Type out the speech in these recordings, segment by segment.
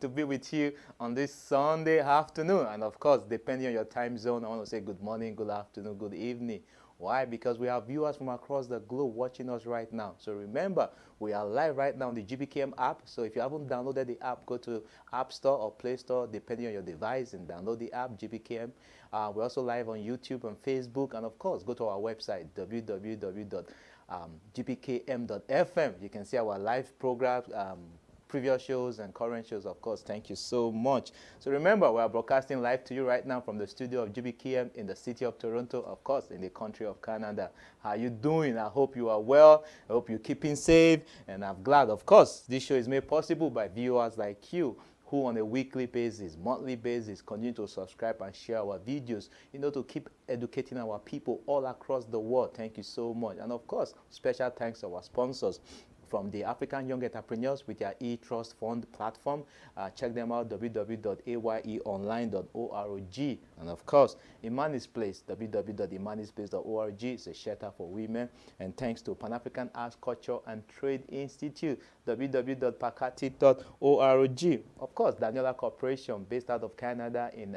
to be with you on this Sunday afternoon. And of course, depending on your time zone, I want to say good morning, good afternoon, good evening. Why? Because we have viewers from across the globe watching us right now. So remember, we are live right now on the GBKM app. So if you haven't downloaded the app, go to App Store or Play Store, depending on your device, and download the app, GBKM. We're also live on YouTube and Facebook. And of course, go to our website, www.gbkm.fm. You can see our live programs, previous shows and current shows. Of course, thank you so much. So remember, we are broadcasting live to you right now from the studio of GBKM in the city of Toronto, of course, in the country of Canada. How are you doing? I hope you are well. I hope you're keeping safe, and I'm glad, of course, this show is made possible by viewers like you, who on a weekly basis, monthly basis, continue to subscribe and share our videos, to keep educating our people all across the world. Thank you so much. And of course, special thanks to our sponsors from the African Young Entrepreneurs with their e-trust fund platform. Check them out, www.ayeonline.org. And of course, Imani's Place, www.imanisplace.org. It's a shelter for women. And thanks to Pan-African Arts, Culture and Trade Institute, www.pakati.org. Of course, Daniela Corporation, based out of Canada in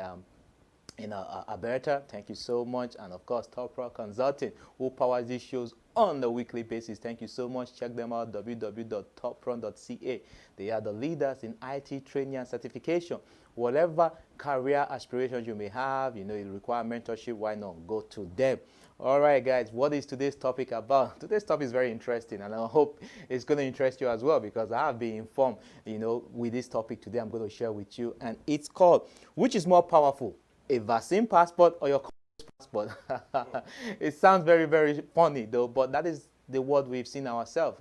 Alberta. Thank you so much. And of course, Top Rock Consulting, who powers these shows on a weekly basis. Thank you so much. Check them out, www.topron.ca. They are the leaders in IT training and certification. Whatever career aspirations you may have, you require mentorship, why not go to them? All right, guys, what is today's topic about? Today's topic is very interesting, and I hope it's going to interest you as well, because I have been informed, with this topic today I'm going to share with you. And it's called, which is more powerful, a vaccine passport or your passport? It sounds very, very funny though, but that is the word we've seen ourselves,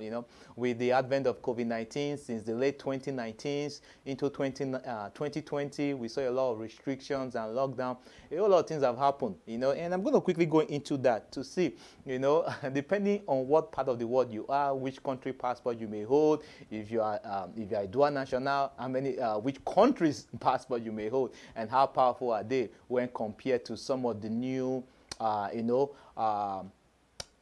with the advent of COVID-19 since the late 2019s into 2020. We saw a lot of restrictions and lockdown. A whole lot of things have happened, and I'm going to quickly go into that to see, depending on what part of the world you are, which country passport you may hold, if you are a dual national, which country's passport you may hold, and how powerful are they when compared to some of the new,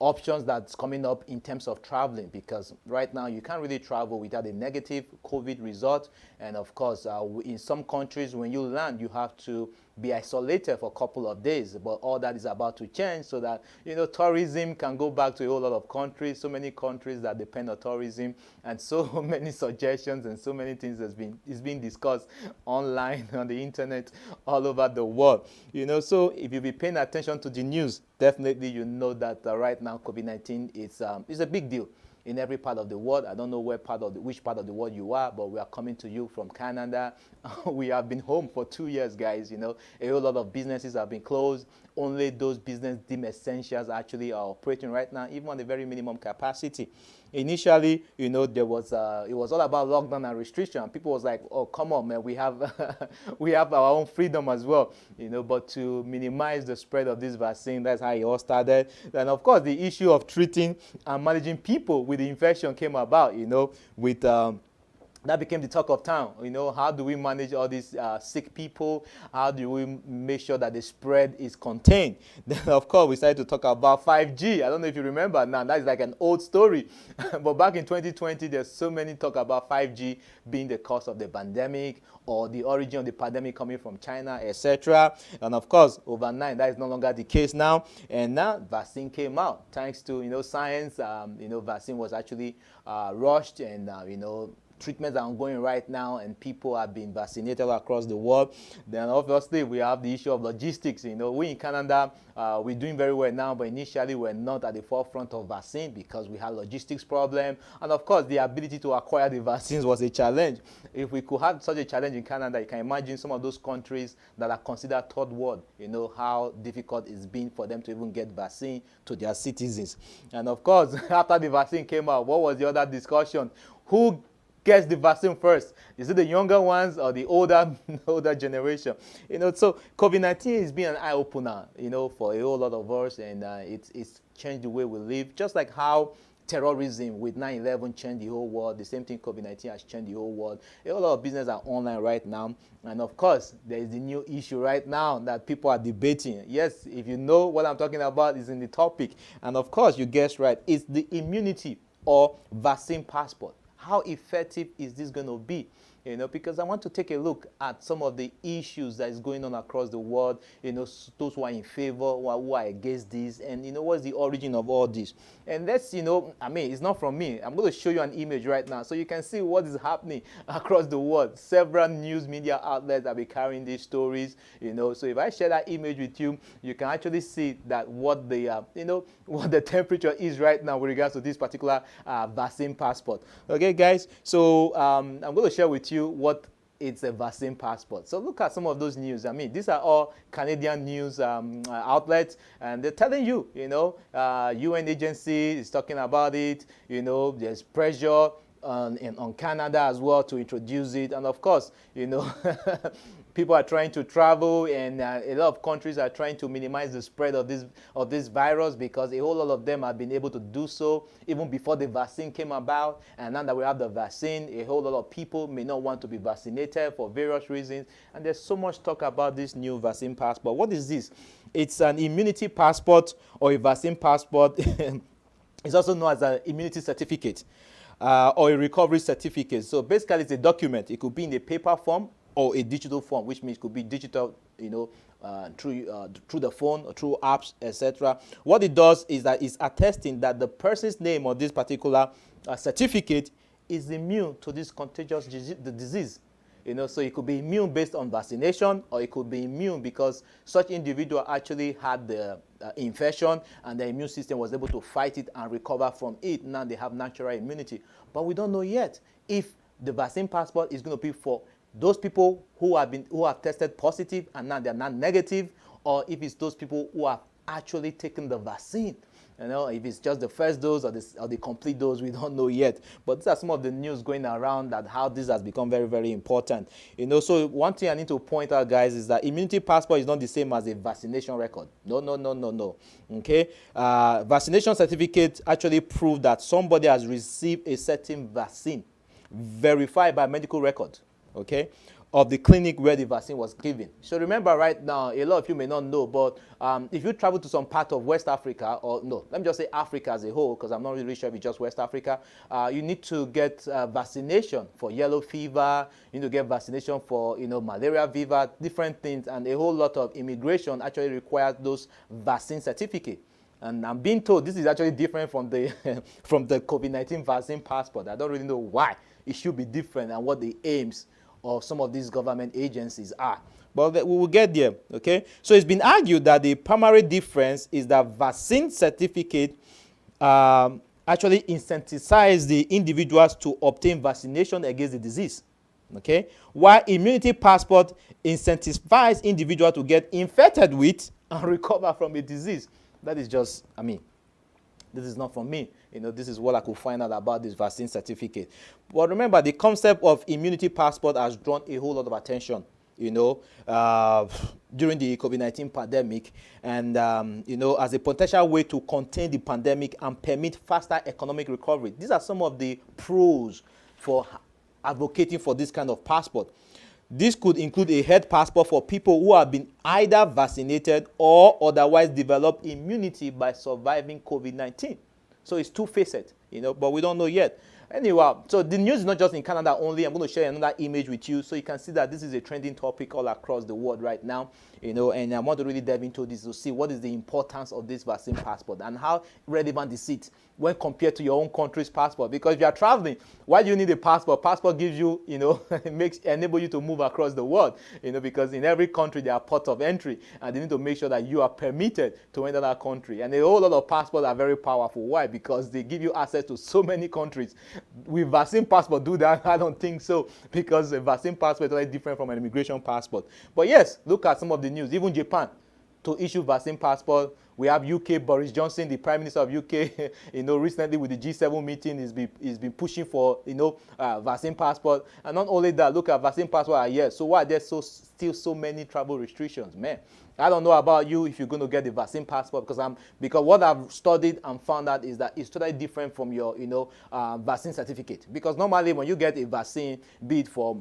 options that's coming up in terms of traveling, because right now you can't really travel without a negative COVID result. And of course, in some countries, when you land, you have to be isolated for a couple of days. But all that is about to change so that, tourism can go back to a whole lot of countries, so many countries that depend on tourism, and so many suggestions and so many things is being discussed online, on the internet, all over the world. So if you be paying attention to the news, definitely you know that right now COVID-19 is a big deal in every part of the world. I don't know which part of the world you are, but we are coming to you from Canada. We have been home for 2 years, guys. A whole lot of businesses have been closed. Only those business deemed essentials actually are operating right now, even on the very minimum capacity. Initially, there was it was all about lockdown and restriction. People was like, "Oh, come on, man, we have we have our own freedom as well." But to minimize the spread of this vaccine, that's how it all started. And of course, the issue of treating and managing people with the infection came about. With that became the talk of town. How do we manage all these sick people? How do we make sure that the spread is contained? Then, of course, we started to talk about 5G. I don't know if you remember now. That is like an old story. But back in 2020, there's so many talk about 5G being the cause of the pandemic, or the origin of the pandemic coming from China, etc. And of course, overnight, that is no longer the case now. And now, vaccine came out. Thanks to, science, vaccine was actually rushed, and, treatments are ongoing right now, and people are being vaccinated across the world. Then obviously we have the issue of logistics. We in Canada, we're doing very well now, but initially we're not at the forefront of vaccine because we had logistics problem. And of course, the ability to acquire the vaccines was a challenge. If we could have such a challenge in Canada, you can imagine some of those countries that are considered third world, how difficult it's been for them to even get vaccine to their citizens. And of course, after the vaccine came out, what was the other discussion? Who gets the vaccine first? Is it the younger ones or the older generation? So COVID-19 has been an eye-opener, for a whole lot of us, and it's changed the way we live. Just like how terrorism with 9/11 changed the whole world, the same thing COVID-19 has changed the whole world. A whole lot of business are online right now. And of course, there is the new issue right now that people are debating. Yes, if you know what I'm talking about, is in the topic. And of course, you guessed right, it's the immunity or vaccine passport. How effective is this going to be? because I want to take a look at some of the issues that is going on across the world, those who are in favor, who are against this, and, what's the origin of all this. And that's, it's not from me. I'm going to show you an image right now so you can see what is happening across the world. Several news media outlets have been carrying these stories, So if I share that image with you, you can actually see that what the, what the temperature is right now with regards to this particular vaccine passport. Okay, guys? So I'm going to share with you what it's a vaccine passport. So look at some of those news. These are all Canadian news outlets, and they're telling you, UN agency is talking about it. There's pressure on Canada as well to introduce it, and of course, people are trying to travel, and a lot of countries are trying to minimize the spread of this virus, because a whole lot of them have been able to do so even before the vaccine came about. And now that we have the vaccine, a whole lot of people may not want to be vaccinated for various reasons. And there's so much talk about this new vaccine passport. What is this? It's an immunity passport or a vaccine passport. It's also known as an immunity certificate or a recovery certificate. So basically, it's a document. It could be in a paper form or a digital form, which means it could be digital, through the phone or through apps, etc. What it does is that it's attesting that the person's name on this particular certificate is immune to this contagious disease. So it could be immune based on vaccination, or it could be immune because such individual actually had the infection and the immune system was able to fight it and recover from it. Now they have natural immunity. But we don't know yet if the vaccine passport is going to be for those people who have tested positive and now they're not negative, or if it's those people who have actually taken the vaccine. If it's just the first dose or the complete dose, we don't know yet. But these are some of the news going around that how this has become very, very important. So one thing I need to point out, guys, is that immunity passport is not the same as a vaccination record. No. Okay? Vaccination certificate actually prove that somebody has received a certain vaccine verified by medical record. Okay, of the clinic where the vaccine was given. So remember right now, a lot of you may not know, but if you travel to some part of West Africa, or no, let me just say Africa as a whole, because I'm not really sure if it's just West Africa, you need to get vaccination for yellow fever, you need to get vaccination for, malaria fever, different things, and a whole lot of immigration actually requires those vaccine certificates. And I'm being told this is actually different from the from the COVID-19 vaccine passport. I don't really know why it should be different and what the aims of some of these government agencies are. But we will get there, okay? So it's been argued that the primary difference is that vaccine certificate actually incentivizes the individuals to obtain vaccination against the disease, okay? While immunity passport incentivizes individuals to get infected with and recover from a disease. That is just, this is not from me. This is what I could find out about this vaccine certificate. But remember, the concept of immunity passport has drawn a whole lot of attention, during the COVID-19 pandemic. And, as a potential way to contain the pandemic and permit faster economic recovery. These are some of the pros for advocating for this kind of passport. This could include a health passport for people who have been either vaccinated or otherwise developed immunity by surviving COVID-19. So it's two-faced, but we don't know yet. Anyway, so the news is not just in Canada only. I'm going to share another image with you so you can see that this is a trending topic all across the world right now, and I want to really dive into this to see what is the importance of this vaccine passport and how relevant is it when compared to your own country's passport. Because if you are traveling, why do you need a passport? Passport gives you, enable you to move across the world, because in every country there are ports of entry, and they need to make sure that you are permitted to enter that country. And a whole lot of passports are very powerful. Why? Because they give you access to so many countries. Will vaccine passport do that? I don't think so, because a vaccine passport is different from an immigration passport. But yes, look at some of the news. Even Japan, to issue vaccine passport. We have UK, Boris Johnson, the Prime Minister of UK, recently with the G7 meeting, he's been pushing for, vaccine passport. And not only that, look at vaccine passport here. So why are there still so many travel restrictions, man? I don't know about you if you're going to get the vaccine passport, because what I've studied and found out is that it's totally different from your, vaccine certificate. Because normally when you get a vaccine, be it for,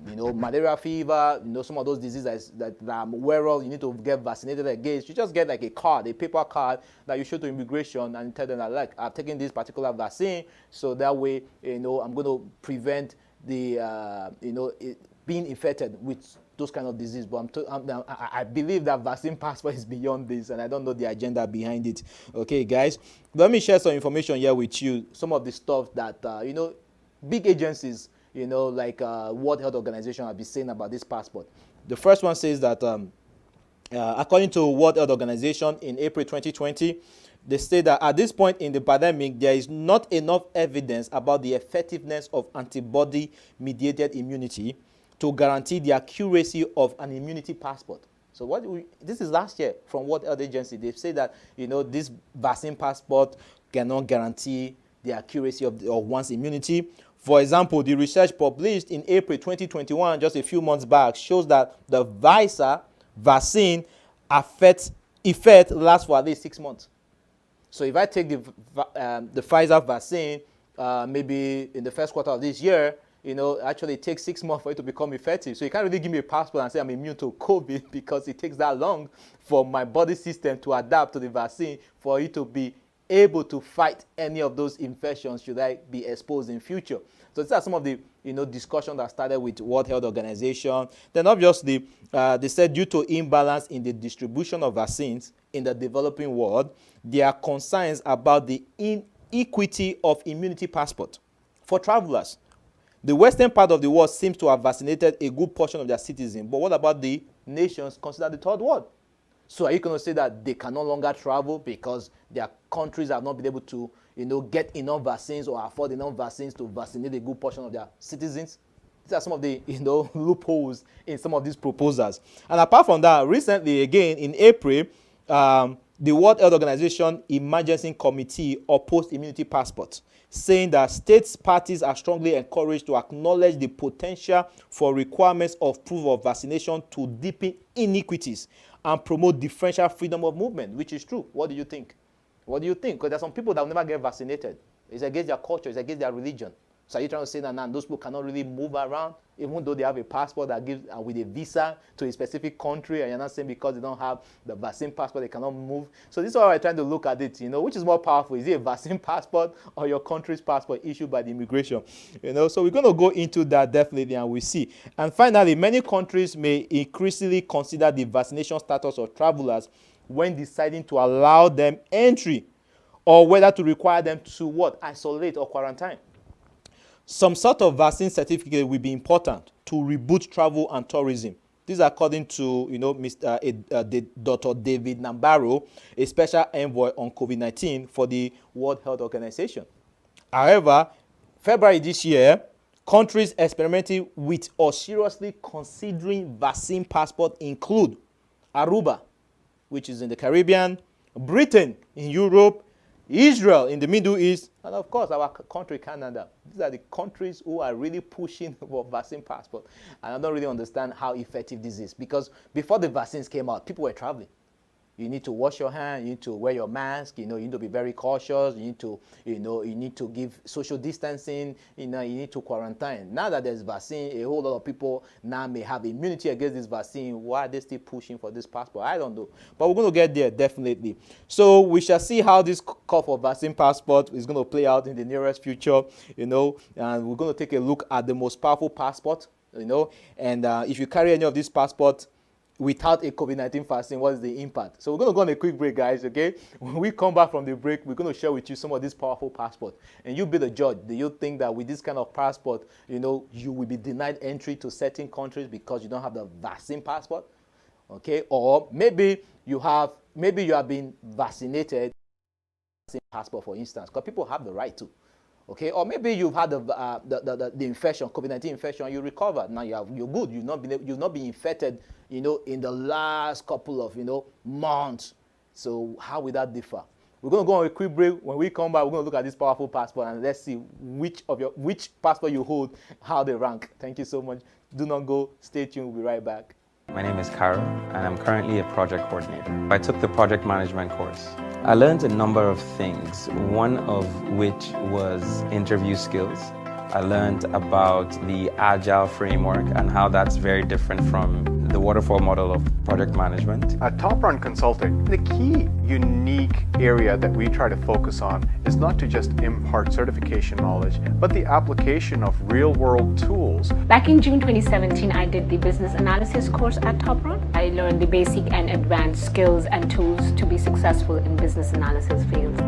malaria fever, some of those diseases that I'm aware of, you need to get vaccinated against. You just get like a card, a paper card that you show to immigration and tell them that, like, I've taken this particular vaccine, so that way, I'm going to prevent being infected with those kind of disease. But I believe that vaccine passport is beyond this, and I don't know the agenda behind it. Okay, guys, let me share some information here with you. Some of the stuff that big agencies, like World Health Organization, have been saying about this passport. The first one says that according to World Health Organization in April 2020, they say that at this point in the pandemic, there is not enough evidence about the effectiveness of antibody-mediated immunity to guarantee the accuracy of an immunity passport. So this is last year from World Health Agency. They say that this vaccine passport cannot guarantee the accuracy of one's immunity. For example, the research published in April 2021, just a few months back, shows that the Pfizer vaccine effect lasts for at least 6 months. So if I take the Pfizer vaccine, maybe in the first quarter of this year, actually it takes 6 months for it to become effective. So you can't really give me a passport and say I'm immune to COVID, because it takes that long for my body system to adapt to the vaccine for it to be able to fight any of those infections should I be exposed in future. So these are some of the discussion that started with World Health Organization. Then obviously they said due to imbalance in the distribution of vaccines in the developing world, there are concerns about the inequity of immunity passport for travelers. The western part of the world seems to have vaccinated a good portion of their citizens, but what about the nations considered the third world? So are you going to say that they can no longer travel because their countries have not been able to, get enough vaccines or afford enough vaccines to vaccinate a good portion of their citizens? These are some of the, loopholes in some of these proposals. And apart from that, recently, again, in April, the World Health Organization Emergency Committee opposed immunity passports, saying that states parties are strongly encouraged to acknowledge the potential for requirements of proof of vaccination to deepen inequities and promote differential freedom of movement, which is true. What do you think? What do you think? Because there are some people that will never get vaccinated. It's against their culture. It's against their religion. So are you trying to say that now those people cannot really move around, even though they have a passport that gives with a visa to a specific country, and you're not saying because they don't have the vaccine passport they cannot move? So this is why we're trying to look at it, which is more powerful? Is it a vaccine passport or your country's passport issued by the immigration? So we're going to go into that definitely, and we see. And finally, many countries may increasingly consider the vaccination status of travelers when deciding to allow them entry, or whether to require them to what? Isolate or quarantine. Some sort of vaccine certificate will be important to reboot travel and tourism. This is according to Dr. David Nabarro, a special envoy on COVID-19 for the World Health Organization. However, February this year, countries experimenting with or seriously considering vaccine passport include Aruba, which is in the Caribbean, Britain in Europe, Israel in the Middle East, and of course our country, Canada. These are the countries who are really pushing for vaccine passport. And I don't really understand how effective this is, because before the vaccines came out, people were traveling. You need to wash your hands, you need to wear your mask, you need to be very cautious, you need to give social distancing, you need to quarantine. Now that there's vaccine, a whole lot of people now may have immunity against this vaccine. Why are they still pushing for this passport? I don't know. But we're going to get there, definitely. So we shall see how this call for vaccine passport is going to play out in the nearest future, and we're going to take a look at the most powerful passport, and if you carry any of these passports, without a COVID-19 vaccine, what is the impact? So we're going to go on a quick break, guys, okay? When we come back from the break, we're going to share with you some of these powerful passports. And you be the judge. Do you think that with this kind of passport, you will be denied entry to certain countries because you don't have the vaccine passport? Okay? Or maybe you have been vaccinated, vaccine passport, for instance, because people have the right to. Okay, or maybe you've had the infection, COVID-19 infection, you recovered. Now you're good. You've not been infected, in the last couple of months. So how will that differ? We're going to go on a quick break. When we come back, we're going to look at this powerful passport and let's see which passport you hold, how they rank. Thank you so much. Do not go. Stay tuned. We'll be right back. My name is Carol, and I'm currently a project coordinator. I took the project management course. I learned a number of things, one of which was interview skills. I learned about the Agile framework and how that's very different from the waterfall model of project management. At Top Run Consulting, the key unique area that we try to focus on is not to just impart certification knowledge, but the application of real-world tools. Back in June 2017, I did the business analysis course at Top Run. I learned the basic and advanced skills and tools to be successful in business analysis fields.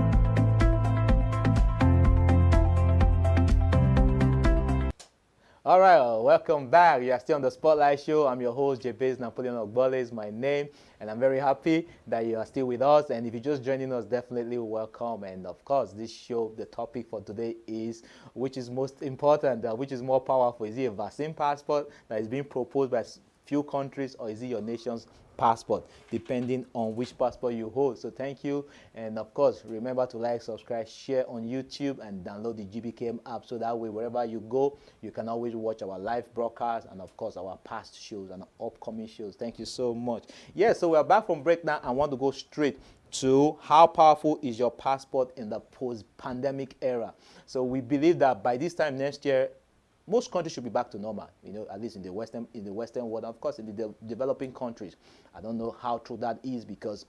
All right, welcome back. You are still on the Spotlight Show. I'm your host, Jabez Napoleon Ogbole is my name, and I'm very happy that you are still with us. And if you're just joining us, definitely welcome. And of course, this show, the topic for today is which is most important, which is more powerful. Is it a vaccine passport that is being proposed by few countries, or is it your nation's passport, depending on which passport you hold? So thank you, and of course remember to like, subscribe, share on YouTube, and download the GBKM app, so that way wherever you go you can always watch our live broadcast and of course our past shows and upcoming shows. Thank you so much. So we are back from break now. I want to go straight to how powerful is your passport in the post-pandemic era. So we believe that by this time next year, most countries should be back to normal, at least in the Western world. Of course, in the developing countries, I don't know how true that is, because,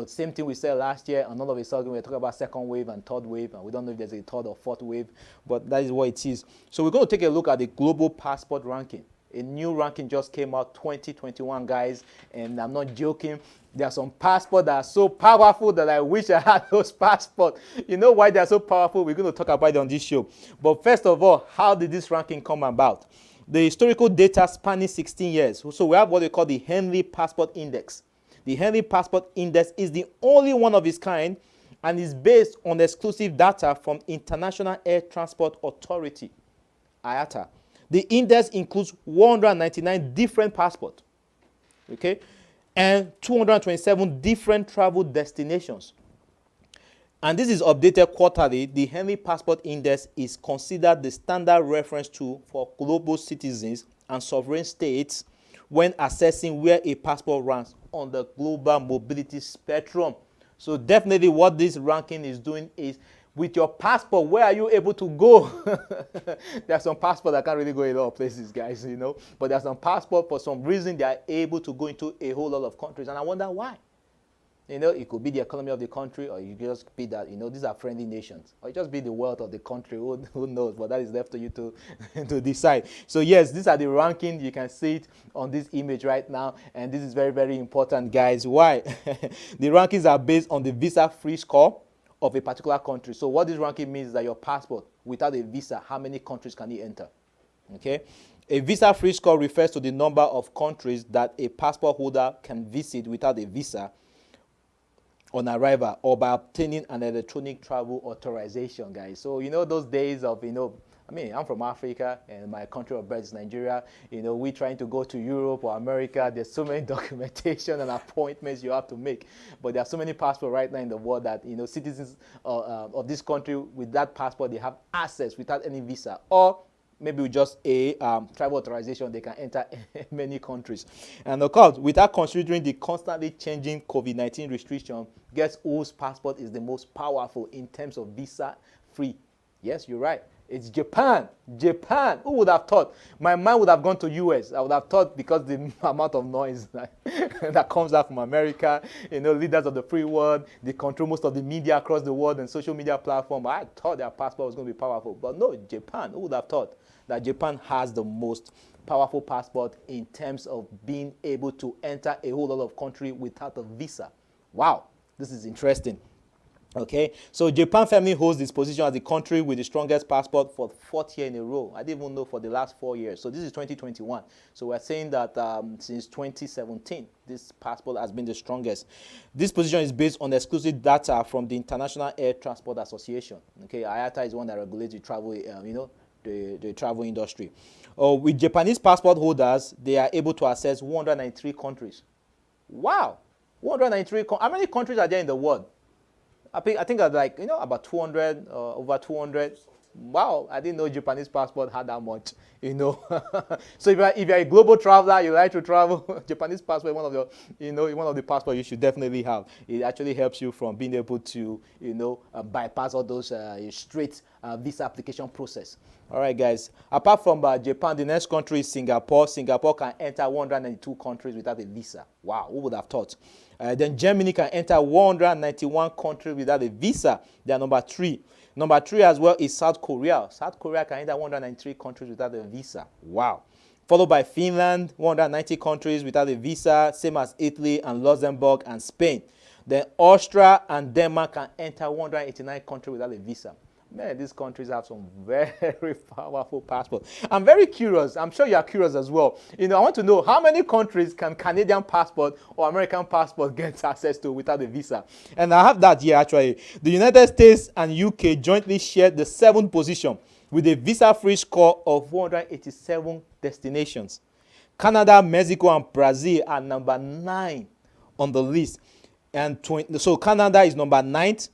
same thing we said last year, and all of a sudden we're talking about second wave and third wave, and we don't know if there's a third or fourth wave, but that is what it is. So we're going to take a look at the global passport ranking. A new ranking just came out, 2021, guys, and I'm not joking. There are some passports that are so powerful that I wish I had those passports. You know why they are so powerful? We're going to talk about it on this show. But first of all, how did this ranking come about? The historical data spanning 16 years. So we have what they call the Henley Passport Index. The Henley Passport Index is the only one of its kind and is based on exclusive data from International Air Transport Authority, IATA. The index includes 199 different passports, okay, and 227 different travel destinations. And this is updated quarterly. The Henley Passport Index is considered the standard reference tool for global citizens and sovereign states when assessing where a passport ranks on the global mobility spectrum. So definitely what this ranking is doing is, with your passport, where are you able to go? There are some passports that can't really go a lot of places, guys, But there are some passports, for some reason, they are able to go into a whole lot of countries. And I wonder why. It could be the economy of the country, or you just be that, these are friendly nations. Or it just be the wealth of the country. Who knows? But that is left to you to decide. So yes, these are the rankings. You can see it on this image right now. And this is very, very important, guys. Why? The rankings are based on the visa-free score of a particular country. So what this ranking means is that your passport, without a visa, how many countries can it enter? Okay. A visa-free score refers to the number of countries that a passport holder can visit without a visa on arrival, or by obtaining an electronic travel authorization, guys. So those days of I'm from Africa, and my country of birth is Nigeria. We trying to go to Europe or America. There's so many documentation and appointments you have to make. But there are so many passports right now in the world that citizens of this country with that passport, they have access without any visa, or maybe with just a travel authorization, they can enter many countries. And of course, without considering the constantly changing COVID-19 restriction, guess whose passport is the most powerful in terms of visa-free? Yes, you're right. It's Japan. Japan. Who would have thought? My mind would have gone to US. I would have thought, because the amount of noise that comes out from America, leaders of the free world, they control most of the media across the world and social media platform. I thought their passport was going to be powerful. But no, Japan. Who would have thought that Japan has the most powerful passport in terms of being able to enter a whole lot of country without a visa? Wow, this is interesting. Okay, so Japan firmly holds this position as the country with the strongest passport for the fourth year in a row. I didn't even know for the last 4 years. So this is 2021. So we're saying that since 2017, this passport has been the strongest. This position is based on exclusive data from the International Air Transport Association. Okay, IATA is one that regulates the travel, the travel industry. With Japanese passport holders, they are able to access 193 countries. Wow, 193. How many countries are there in the world? I think like about 200, over 200. wow, I didn't know Japanese passport had that much, you know. So if you're a global traveler, you like to travel, Japanese passport, one of the passports you should definitely have. It actually helps you from being able to, bypass all those straight visa application process. All right, guys. Apart from Japan, the next country is Singapore. Singapore can enter 192 countries without a visa. Wow, who would have thought? Then Germany can enter 191 countries without a visa. They are number 3. Number 3 as well is South Korea. South Korea can enter 193 countries without a visa. Wow. Followed by Finland, 190 countries without a visa, same as Italy and Luxembourg and Spain. Then Austria and Denmark can enter 189 countries without a visa. Man, these countries have some very powerful passports. I'm very curious. I'm sure you are curious as well. I want to know how many countries can Canadian passport or American passport get access to without a visa. And I have that here actually. The United States and UK jointly shared the 7th position with a visa-free score of 187 destinations. Canada, Mexico, and Brazil are number 9 on the list. And so Canada is number 9th,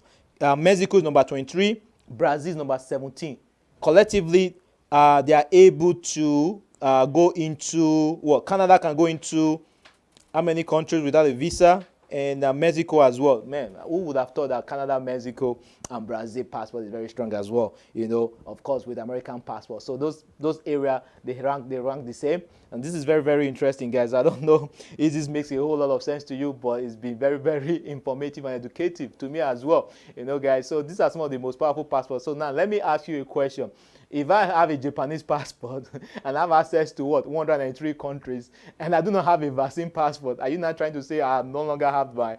Mexico is number 23, Brazil is number 17. Collectively, they are able to go into, Canada can go into how many countries without a visa? And Mexico as well. Man, who would have thought that Canada, Mexico, and Brazil passport is very strong as well, of course, with American passport. So those areas, they rank the same. And this is very, very interesting, guys. I don't know if this makes a whole lot of sense to you, but it's been very, very informative and educative to me as well, guys. So these are some of the most powerful passports. So now let me ask you a question. If I have a Japanese passport and I have access to 103 countries, and I do not have a vaccine passport, are you not trying to say I no longer have my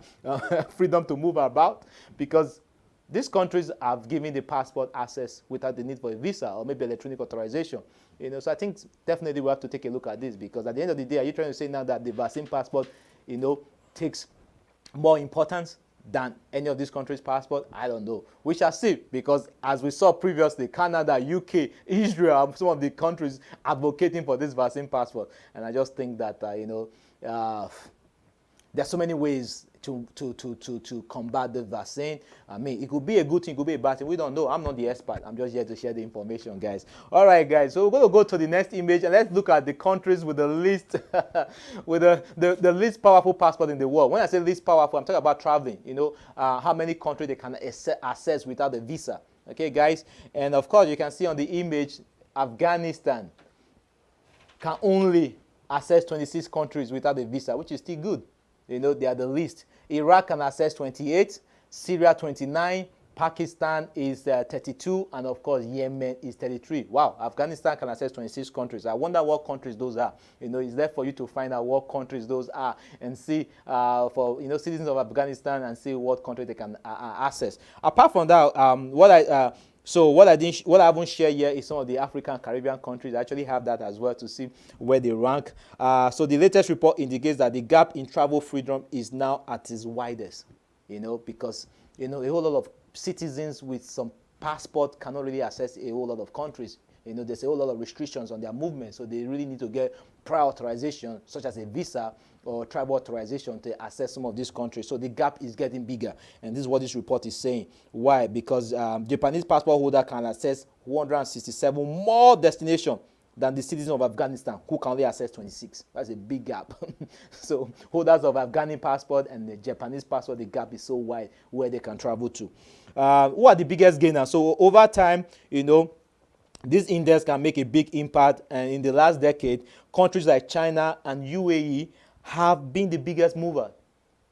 freedom to move about? Because these countries have given the passport access without the need for a visa or maybe electronic authorization. So I think definitely we have to take a look at this, because at the end of the day, are you trying to say now that the vaccine passport, takes more importance than any of these countries' passport? I don't know. We shall see, because as we saw previously, Canada, UK, Israel are some of the countries advocating for this vaccine passport. And I just think that, there's so many ways to combat the vaccine. I mean, it could be a good thing, it could be a bad thing. We don't know. I'm not the expert. I'm just here to share the information, guys. All right, guys. So we're going to go to the next image, and let's look at the countries with the least, with the least powerful passport in the world. When I say least powerful, I'm talking about traveling. How many countries they can access without a visa. Okay, guys. And of course, you can see on the image, Afghanistan can only access 26 countries without a visa, which is still good. They are the least. Iraq can access 28, Syria 29, Pakistan is 32, and of course Yemen is 33. Wow, Afghanistan can access 26 countries. I wonder what countries those are. It's there for you to find out what countries those are and see for citizens of Afghanistan and see what country they can access. Apart from that, what I haven't shared here is some of the African Caribbean countries. I actually have that as well to see where they rank. So the latest report indicates that the gap in travel freedom is now at its widest. Because a whole lot of citizens with some passport cannot really access a whole lot of countries. There's a whole lot of restrictions on their movement, so they really need to get prior authorization, such as a visa or travel authorization, to access some of these countries. So the gap is getting bigger, and this is what this report is saying. Why? Because Japanese passport holder can access 167 more destinations than the citizens of Afghanistan, who can only access 26. That's a big gap. So holders of Afghani passport and the Japanese passport, the gap is so wide where they can travel to. Who are the biggest gainers? So over time, this index can make a big impact, and in the last decade, countries like China and UAE have been the biggest mover.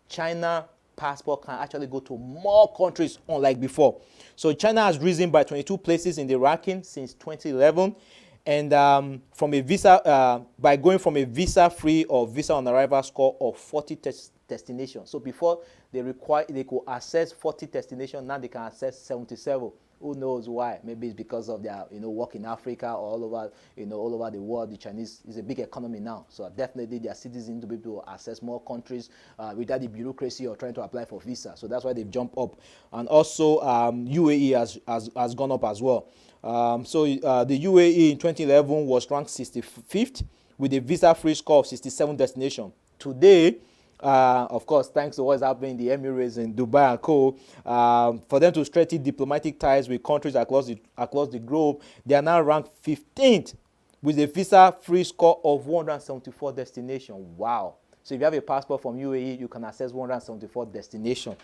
China passport can actually go to more countries unlike before. So China has risen by 22 places in the ranking since 2011, and from a visa, by going from a visa-free or visa on arrival score of 40 destinations. So before they could access 40 destinations, now they can access 77. Who knows why? Maybe it's because of their work in Africa or all over the world. The Chinese is a big economy now, so definitely their citizens to be able to access more countries without the bureaucracy or trying to apply for visa. So that's why they've jumped up, and also UAE has gone up as well. The UAE in 2011 was ranked 65th with a visa-free score of 67 destinations. Today, of course, thanks to what's happening in the Emirates and Dubai and co, for them to strengthen diplomatic ties with countries across the globe, they are now ranked 15th with a visa-free score of 174 destinations. Wow. So if you have a passport from UAE, you can access 174 destinations.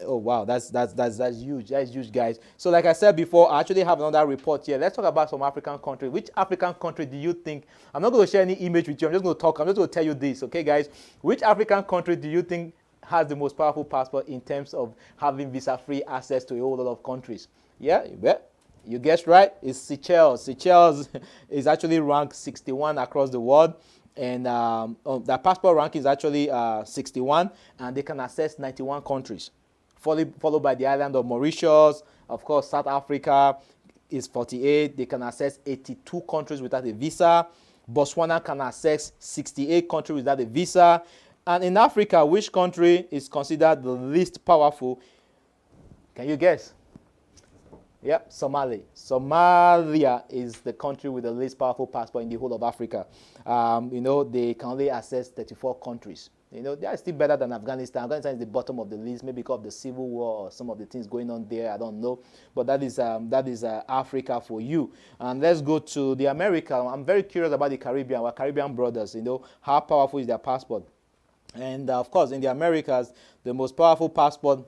Oh wow, that's huge. That's huge, guys. So like I said before, I actually have another report here. Let's talk about some African country. Which African country do you think? I'm not going to share any image with you. I'm just going to tell you this, okay, guys? Which African country do you think has the most powerful passport in terms of having visa-free access to a whole lot of countries? Yeah, you bet. You guessed right. It's Seychelles. Seychelles is actually ranked 61 across the world. And their passport rank is actually 61, and they can access 91 countries. Followed by the island of Mauritius. Of course, South Africa is 48. They can access 82 countries without a visa. Botswana can access 68 countries without a visa. And in Africa, which country is considered the least powerful? Can you guess? Yep, Somalia is the country with the least powerful passport in the whole of Africa. They can only access 34 countries. They are still better than Afghanistan. Afghanistan is the bottom of the list, maybe because of the civil war or some of the things going on there. I don't know. But that is Africa for you. And let's go to the America. I'm very curious about the Caribbean, our Caribbean brothers. How powerful is their passport? And of course, in the Americas, the most powerful passport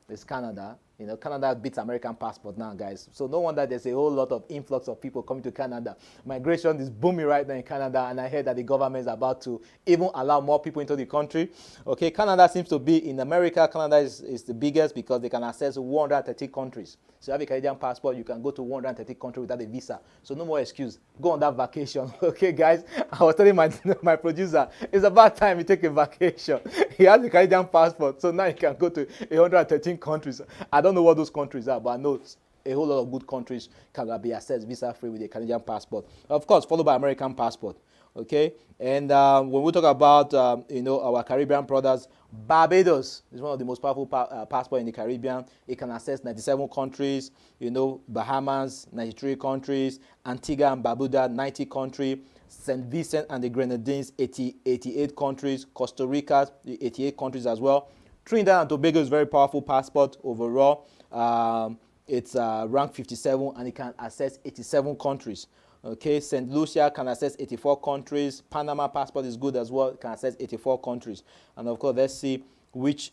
is Canada. Canada beats American passport now, guys. So no wonder there's a whole lot of influx of people coming to Canada. Migration is booming right now in Canada, and I heard that the government is about to even allow more people into the country. Okay, Canada seems to be in America. Canada is the biggest because they can access 130 countries. So you have a Canadian passport, you can go to 130 countries without a visa. So no more excuse. Go on that vacation. Okay, guys. I was telling my producer, it's about time you take a vacation. He has a Canadian passport, so now he can go to 113 countries. I don't know what those countries are, but I know a whole lot of good countries can be accessed visa-free with a Canadian passport. Of course, followed by American passport. Okay, and when we talk about our Caribbean brothers, Barbados is one of the most powerful passports in the Caribbean. It can access 97 countries. Bahamas, 93 countries. Antigua and Barbuda, 90 countries. St. Vincent and the Grenadines, 88 countries. Costa Rica, 88 countries as well. Trinidad and Tobago is a very powerful passport overall. It's ranked 57 and it can access 87 countries. Okay, St. Lucia can access 84 countries. Panama passport is good as well. It can access 84 countries. And of course, let's see which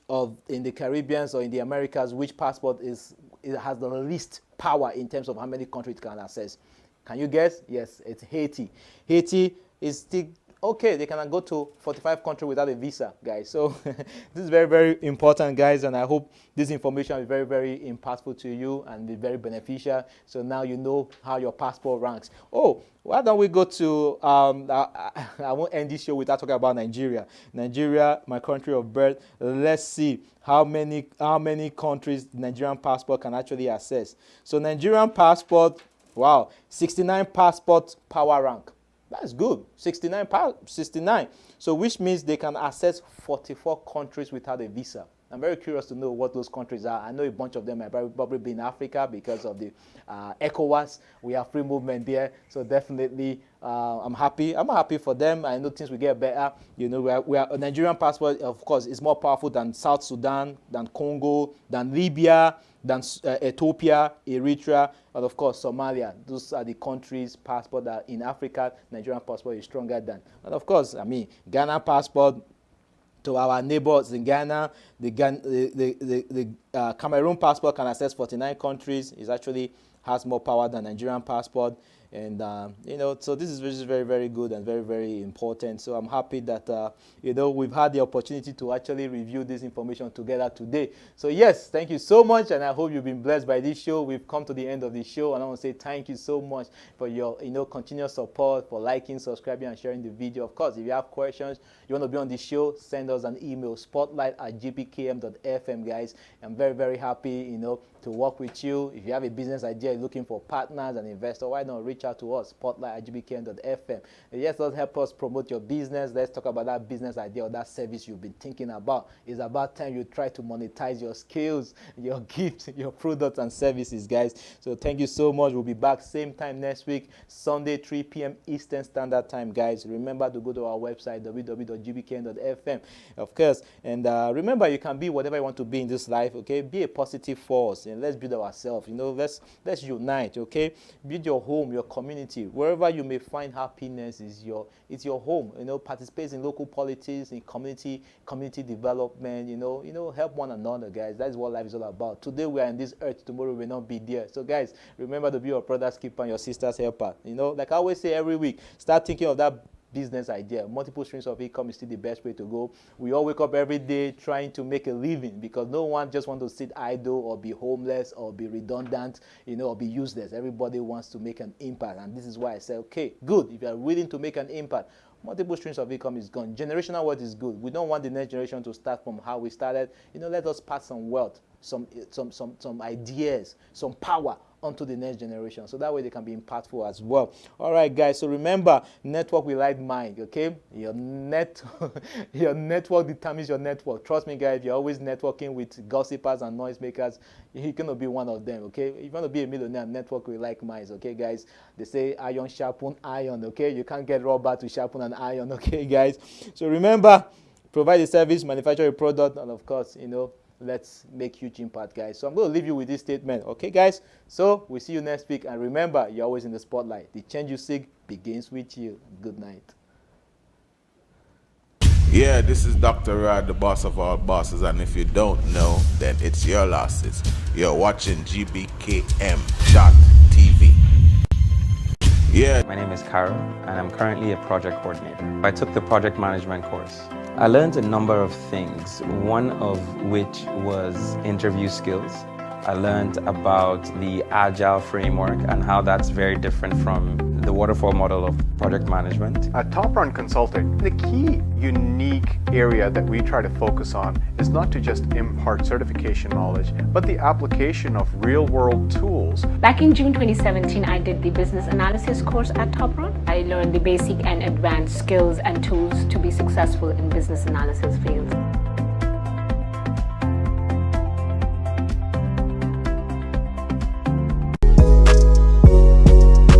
in the Caribbean or in the Americas, which passport has the least power in terms of how many countries it can access. Can you guess? Yes, it's Haiti. Haiti is still okay. They can go to 45 countries without a visa, guys. So this is very, very important, guys. And I hope this information is very, very impactful to you and be very beneficial. So now you know how your passport ranks. Oh, why don't we go to, I won't end this show without talking about Nigeria. Nigeria, my country of birth. Let's see how many countries the Nigerian passport can actually access. So Nigerian passport, wow, 69 passport power rank. That's good. 69. So which means they can access 44 countries without a visa. I'm very curious to know what those countries are. I know a bunch of them might probably be in Africa because of the ECOWAS. We have free movement there. So definitely I'm happy. I'm happy for them. I know things will get better. We are a Nigerian passport, of course, is more powerful than South Sudan, than Congo, than Libya, than Ethiopia, Eritrea, and of course Somalia. Those are the countries' passport that in Africa, Nigerian passport is stronger than. And of course, Ghana passport. To our neighbors in Ghana, the Cameroon passport can access 49 countries. It actually has more power than Nigerian passport. And, so this is very, very good and very, very important. So I'm happy that, we've had the opportunity to actually review this information together today. So yes, thank you so much. And I hope you've been blessed by this show. We've come to the end of the show. And I want to say thank you so much for your, continuous support, for liking, subscribing, and sharing the video. Of course, if you have questions, you want to be on the show, send us an email, spotlight@gbkm.fm, guys. I'm very, very happy, to work with you. If you have a business idea, you're looking for partners and investors, why not reach reach out to us, spotlight@gbkn.fm. Yes, let's help us promote your business. Let's talk about that business idea or that service you've been thinking about. It's about time you try to monetize your skills, your gifts, your products and services, guys. So thank you so much. We'll be back same time next week, Sunday, 3 p.m. Eastern Standard Time, guys. Remember to go to our website, www.gbkn.fm, of course. And remember, you can be whatever you want to be in this life, okay? Be a positive force, and let's build ourselves. You know, let's unite, okay? Build your home, your community, wherever you may find happiness is it's your home. You know, participate in local politics, in community development. You know, help one another, guys. That's what life is all about. Today we are in this earth, tomorrow we will not be there. So, guys, remember to be your brother's keeper and your sister's helper. You know, like I always say every week, start thinking of that business idea. Multiple streams of income is still the best way to go. We all wake up every day trying to make a living, because no one just wants to sit idle or be homeless or be redundant, you know, or be useless. Everybody wants to make an impact, and this is why I say, okay, good. If you are willing to make an impact, multiple streams of income is gone. Generational wealth is good. We don't want the next generation to start from how we started. You know, let us pass some wealth, some ideas, some power onto the next generation, so that way they can be impactful as well. All right, guys, so remember, network with like mind, okay? Your network determines your network. Trust me, guys, if you're always networking with gossipers and noisemakers, you're gonna be one of them, okay? If you want to be a millionaire, network with like minds, okay, guys? They say iron sharpen iron, okay? You can't get rubber to sharpen an iron, okay, guys? So remember, provide a service, manufacture a product, and of course, you know, let's make huge impact, guys. So I'm going to leave you with this statement, okay, guys? So we'll see you next week, and remember, you're always in the spotlight. The change you seek begins with you. Good night. Yeah, this is Dr. Rod, the boss of all bosses, and if you don't know, then it's your losses. You're watching gbkm.tv. Yeah. My name is Carol, and I'm currently a project coordinator. I took the project management course. I learned a number of things, one of which was interview skills. I learned about the Agile framework and how that's very different from the waterfall model of project management. At Top Run Consulting, the key unique area that we try to focus on is not to just impart certification knowledge, but the application of real-world tools. Back in June 2017, I did the business analysis course at Top Run. I learned the basic and advanced skills and tools to be successful in business analysis fields.